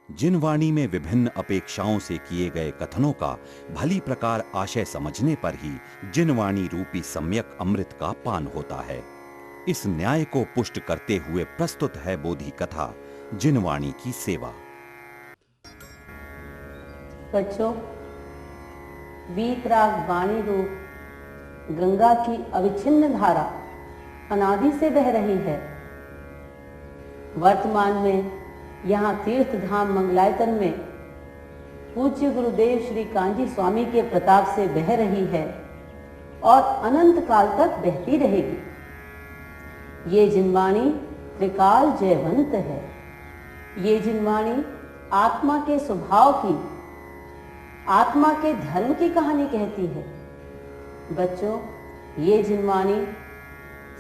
जिनवाणी में विभिन्न अपेक्षाओं से किए गए कथनों का भली प्रकार आशय समझने पर ही जिनवाणी रूपी सम्यक अमृत का पान होता है। इस न्याय को पुष्ट करते हुए प्रस्तुत है बोधि कथा जिनवाणी की सेवा। बच्चों, वीतराग वाणी रूप गंगा की अविच्छिन्न धारा अनादि से बह रही है। वर्तमान में यहाँ तीर्थ धाम मंगलायतन में पूज्य गुरुदेव श्री कांजी स्वामी के प्रताप से बह रही है और अनंत काल तक बहती रहेगी। ये जिनवाणी त्रिकाल जयवंत है। ये जिनवाणी आत्मा के स्वभाव की, आत्मा के धर्म की कहानी कहती है। बच्चों, ये जिनवाणी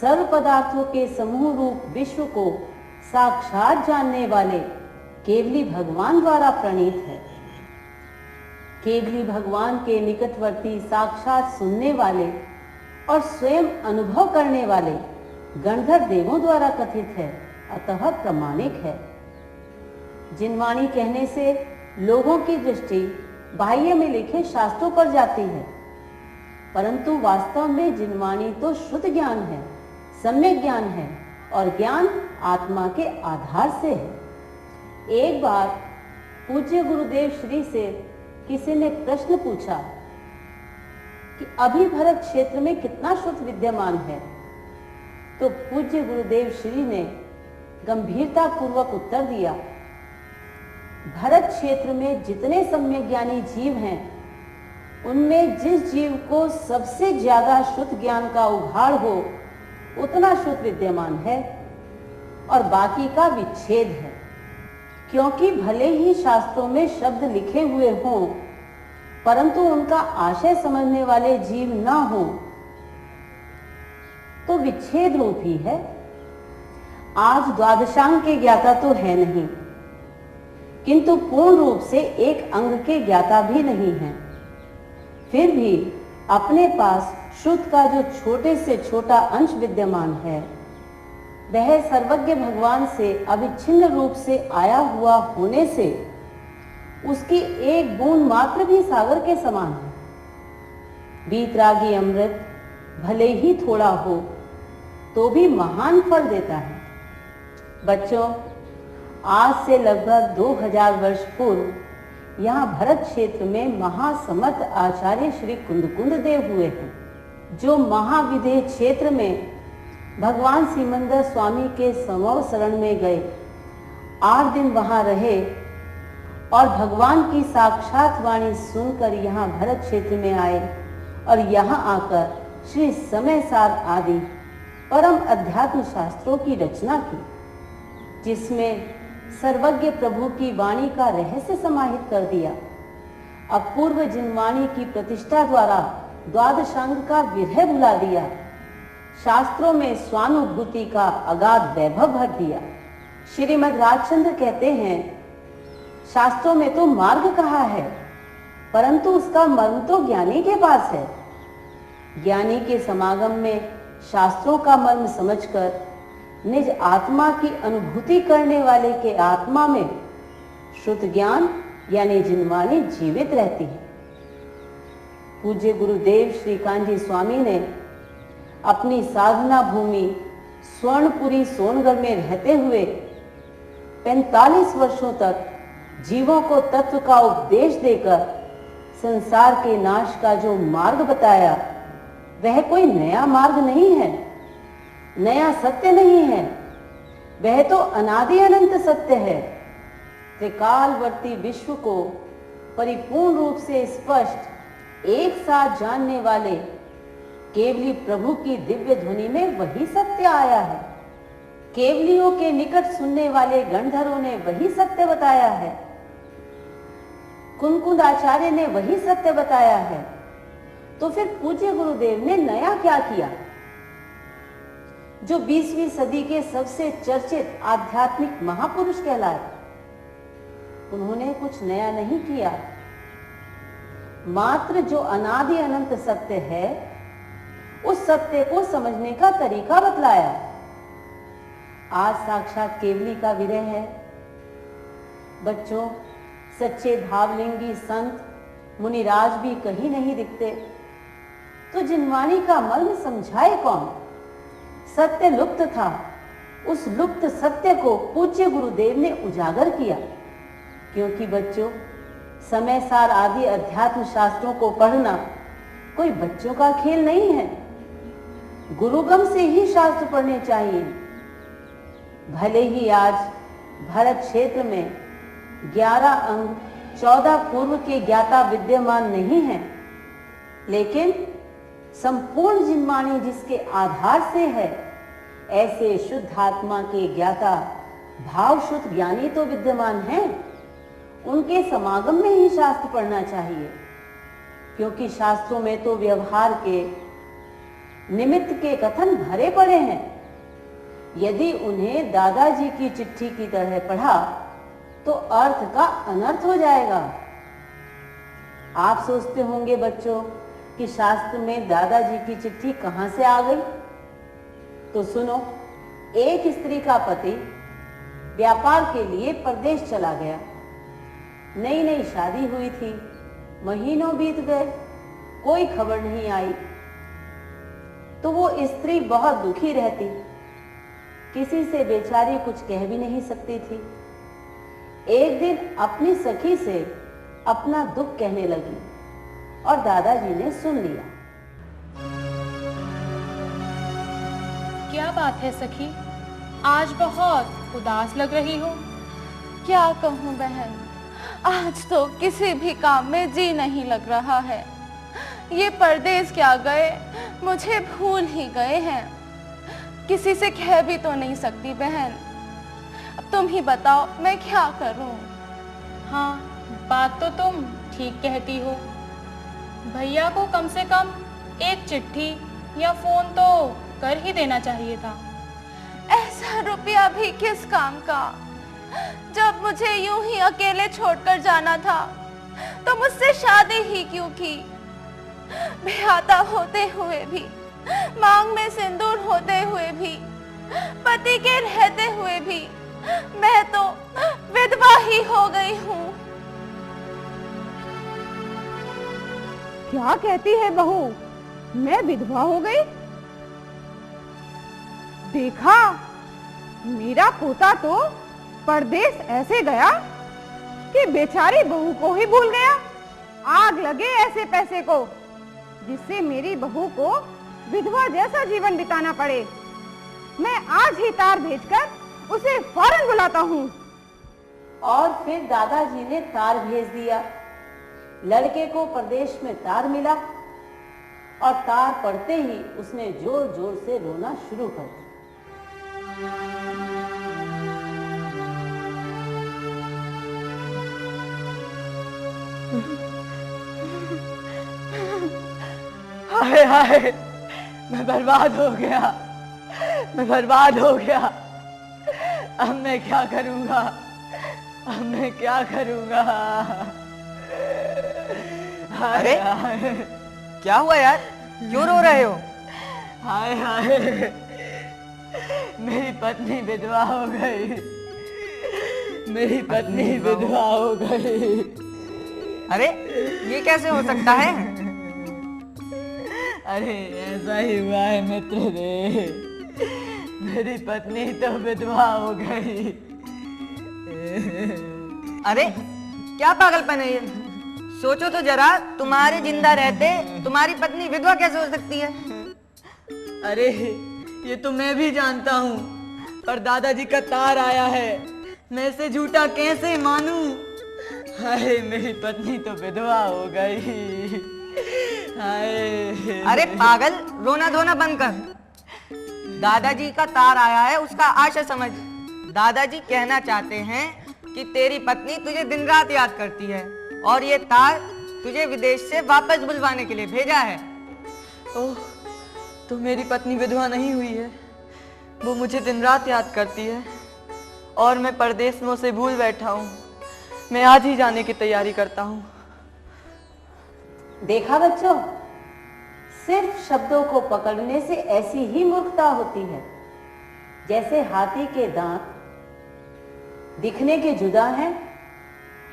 सर्व पदार्थों के समूह रूप विश्व को साक्षात जानने वाले केवली भगवान द्वारा प्रणीत है। केवली भगवान के निकटवर्ती साक्षात सुनने वाले और स्वयं अनुभव करने वाले गणधर देवों द्वारा कथित है, अतः प्रमाणिक है। जिनवाणी कहने से लोगों की दृष्टि बाह्य में लिखे शास्त्रों पर जाती है, परंतु वास्तव में जिनवाणी तो शुद्ध ज्ञान है, सम्यक ज्ञान है और ज्ञान आत्मा के आधार से है। एक बार पूज्य गुरुदेव श्री से किसी ने प्रश्न पूछा कि अभी भरत क्षेत्र में कितना शुद्ध विद्यमान है, तो पूज्य गुरुदेव श्री ने गंभीरता पूर्वक उत्तर दिया, भरत क्षेत्र में जितने सम्यक ज्ञानी जीव हैं, उनमें जिस जीव को सबसे ज्यादा शुद्ध ज्ञान का उघाड़ हो उतना शुद्ध विद्यमान है और बाकी का विच्छेद है। क्योंकि भले ही शास्त्रों में शब्द लिखे हुए हों, परंतु उनका आशय समझने वाले जीव ना हो तो विच्छेद रूप ही है। आज द्वादशांग के ज्ञाता तो है नहीं, किंतु पूर्ण रूप से एक अंग के ज्ञाता भी नहीं है। फिर भी अपने पास शुद्ध का जो छोटे से छोटा अंश विद्यमान है, वह सर्वज्ञ भगवान से अविच्छिन्न रूप से आया हुआ होने से उसकी एक बूंद मात्र भी सागर के समान है। वीतरागी अमृत भले ही थोड़ा हो तो भी महान फल देता है। बच्चों, आज से लगभग 2000 वर्ष पूर्व यहाँ भरत क्षेत्र में महासमर्थ आचार्य श्री कुंदकुंद देव हुए हैं, जो महाविदेह क्षेत्र में भगवान सिमंदर स्वामी के समूह शरण में गए, 8 दिन वहां रहे और भगवान की साक्षात वाणी सुनकर यहाँ भरत क्षेत्र में आए और यहाँ आकर श्री समय सार आदि परम अध्यात्म शास्त्रों की रचना की, जिसमें सर्वज्ञ प्रभु की वाणी का रहस्य समाहित कर दिया। अपूर्व जिनवाणी की प्रतिष्ठा द्वारा द्वादशांग का विरह भुला दिया, शास्त्रों में स्वानुभूति का अगाध वैभव भर दिया। श्रीमद् राजचंद्र कहते हैं, शास्त्रों में तो मार्ग कहा है, परंतु उसका मर्म तो ज्ञानी के पास है। ज्ञानी के समागम में शास्त्रों का मर्म समझकर निज आत्मा की अनुभूति करने वाले के आत्मा में शुद्ध ज्ञान यानी जिनवाणी जीवित रहती है। पूज्य गुरुदेव श्री कांजी स्वामी ने अपनी साधना भूमि स्वर्णपुरी सोनगढ़ में रहते हुए 45 वर्षों तक जीवों को तत्व का उपदेश देकर संसार के नाश का जो मार्ग बताया, वह कोई नया मार्ग नहीं है, नया सत्य नहीं है, वह तो अनादि अनंत सत्य है। त्रिकालवर्ती विश्व को परिपूर्ण रूप से स्पष्ट एक साथ जानने वाले केवली प्रभु की दिव्य ध्वनि में वही सत्य आया है। केवलियों के निकट सुनने वाले गणधरों ने वही सत्य बताया है। कुंदकुंद आचार्य ने वही सत्य बताया है। तो फिर पूज्य गुरुदेव ने नया क्या किया? जो 20वीं सदी के सबसे चर्चित आध्यात्मिक महापुरुष कहलाए, उन्होंने कुछ नया नहीं किया, मात्र जो अनादि अनंत सत्य है उस सत्य को समझने का तरीका बतलाया। आज साक्षात केवली का विरह है। बच्चों, सच्चे भावलिंगी संत मुनिराज भी कहीं नहीं दिखते, तो जिनवाणी का मर्म समझाए कौन? सत्य लुप्त था, उस लुप्त सत्य को पूज्य गुरुदेव ने उजागर किया। क्योंकि बच्चों, समय सार आदि अध्यात्म शास्त्रों को पढ़ना कोई बच्चों का खेल नहीं है। गुरुगम से ही शास्त्र पढ़ने चाहिए। भले ही आज भरत क्षेत्र में 11 अंग 14 पूर्व के ज्ञाता विद्यमान नहीं हैं, लेकिन संपूर्ण जिनवाणी जिसके आधार से है, ऐसे शुद्ध आत्मा के ज्ञाता भाव शुद्ध ज्ञानी तो विद्यमान हैं। उनके समागम में ही शास्त्र पढ़ना चाहिए, क्योंकि शास्त्रों में तो व्यवहार के निमित्त के कथन भरे पड़े हैं। यदि उन्हें दादाजी की चिट्ठी की तरह पढ़ा तो अर्थ का अनर्थ हो जाएगा। आप सोचते होंगे बच्चों कि शास्त्र में दादाजी की चिट्ठी कहां से आ गई? तो सुनो, एक स्त्री का पति व्यापार के लिए परदेश चला गया। नई नई शादी हुई थी, महीनों बीत गए, कोई खबर नहीं आई। तो वो स्त्री बहुत दुखी रहती, किसी से बेचारी कुछ कह भी नहीं सकती थी। एक दिन अपनी सखी से अपना दुख कहने लगी और दादाजी ने सुन लिया। क्या बात है सखी, आज बहुत उदास लग रही हो? क्या कहूँ बहन, आज तो किसी भी काम में जी नहीं लग रहा है। ये परदेश क्या गए, मुझे भूल ही गए हैं। किसी से कह भी तो नहीं सकती बहन। अब तुम ही बताओ मैं क्या करूं? हाँ, बात तो तुम ठीक कहती हो। भैया को कम से कम एक चिट्ठी या फोन तो कर ही देना चाहिए था। ऐसा रुपया भी किस काम का? जब मुझे यूं ही अकेले छोड़कर जाना था तो मुझसे शादी ही क्यों की? ब्याहता होते हुए भी, मांग में सिंदूर होते हुए भी, पति के रहते हुए भी मैं तो विधवा ही हो गई हूँ। क्या कहती है बहू, मैं विधवा हो गई? देखा, मेरा पोता तो परदेश ऐसे गया कि बेचारी बहू को ही भूल गया। आग लगे ऐसे पैसे को जिससे मेरी बहू को विधवा जैसा जीवन बिताना पड़े। मैं आज ही तार भेजकर उसे फौरन बुलाता हूँ। और फिर दादाजी ने तार भेज दिया। लड़के को प्रदेश में तार मिला और तार पड़ते ही उसने जोर जोर से रोना शुरू कर दिया। हाय हाय, मैं बर्बाद हो गया, मैं बर्बाद हो गया। अब मैं क्या करूंगा, अब मैं क्या करूंगा? अरे क्या हुआ यार, क्यों रो रहे हो? हाय हाय, मेरी पत्नी विधवा हो गई, मेरी पत्नी विधवा हो गई। अरे ये कैसे हो सकता है? अरे ऐसा ही हुआ है मित्र रे, मेरी पत्नी तो विधवा हो गई। अरे क्या पागलपन है ये? सोचो तो जरा, तुम्हारे जिंदा रहते तुम्हारी पत्नी विधवा कैसे हो सकती है? अरे ये तो मैं भी जानता हूँ, पर दादाजी का तार आया है, मैं इसे झूठा कैसे मानूं? हाय, मेरी पत्नी तो विधवा हो गई। हाय। अरे पागल, रोना धोना बंद कर। दादाजी का तार आया है, उसका आशय समझ। दादाजी कहना चाहते हैं कि तेरी पत्नी तुझे दिन रात याद करती है और ये तार तुझे विदेश से वापस बुलवाने के लिए भेजा है। ओह, तो मेरी पत्नी विधवा नहीं हुई है, वो मुझे दिन रात याद करती है और मैं परदेश में उसे भूल बैठा हूँ। मैं आज ही जाने की तैयारी करता हूँ। देखा बच्चों, सिर्फ शब्दों को पकड़ने से ऐसी ही मूर्खता होती है जैसे हाथी के दांत दिखने के जुदा हैं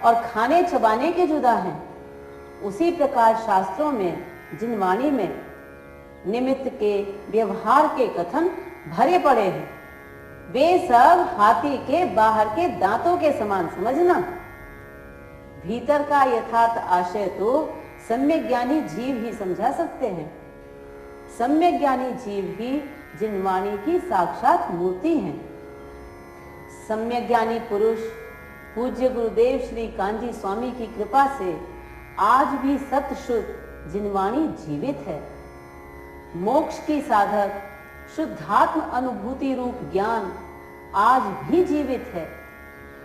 और खाने चबाने के जुदा हैं, उसी प्रकार शास्त्रों में जिनवाणी में निमित्त के व्यवहार के कथन भरे पड़े हैं। वे सब हाथी के बाहर के दांतों के समान समझना। भीतर का यथार्थ आशय तो सम्यक ज्ञानी जीव ही समझा सकते हैं। सम्यक ज्ञानी जीव ही जिनवाणी की साक्षात मूर्ति हैं। सम्यक ज्ञानी पुरुष पूज्य गुरुदेव श्री कांजी स्वामी की कृपा से आज भी सत्य शुद्ध जिनवाणी जीवित है। मोक्ष की साधक शुद्धात्म अनुभूति रूप ज्ञान आज भी जीवित है,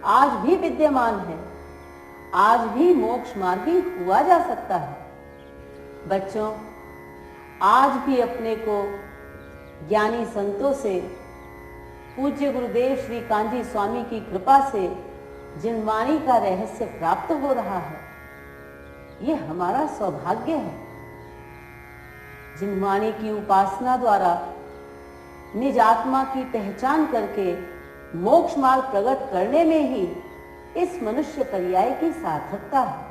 आज भी विद्यमान है, आज भी मोक्ष मार्गी हुआ जा सकता है। बच्चों, आज भी अपने को ज्ञानी संतों से, पूज्य गुरुदेव श्री कांजी स्वामी की कृपा से जिनवाणी का रहस्य प्राप्त हो रहा है। ये हमारा सौभाग्य है। जिनवाणी की उपासना द्वारा निज आत्मा की पहचान करके मोक्ष मार्ग प्रकट करने में ही इस मनुष्य पर्याय की सार्थकता है।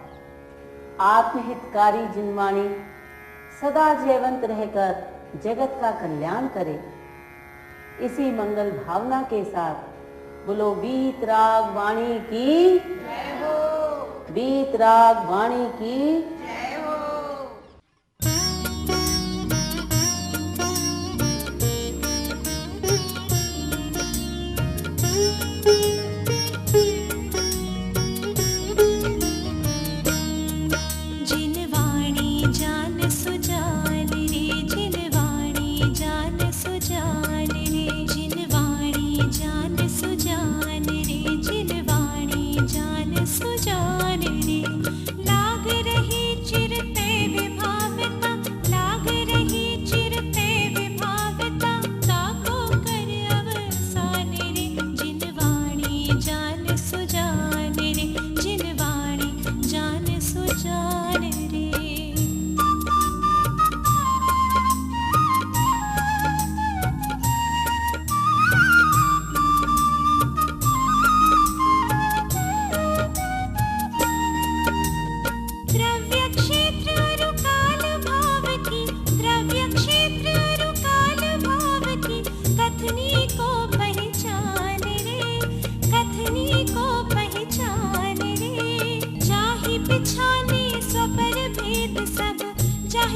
आत्महितकारी जिनवाणी सदा जयवंत रहकर जगत का कल्याण करे। इसी मंगल भावना के साथ बोलो वीतराग वाणी की जय हो। वीतराग वाणी की जय हो।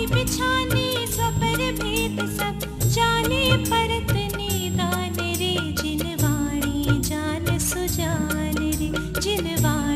बिछाने स्वपर भेद सब जाने परत निदान रे जिनवाणी जान सुजान रे जिनवाणी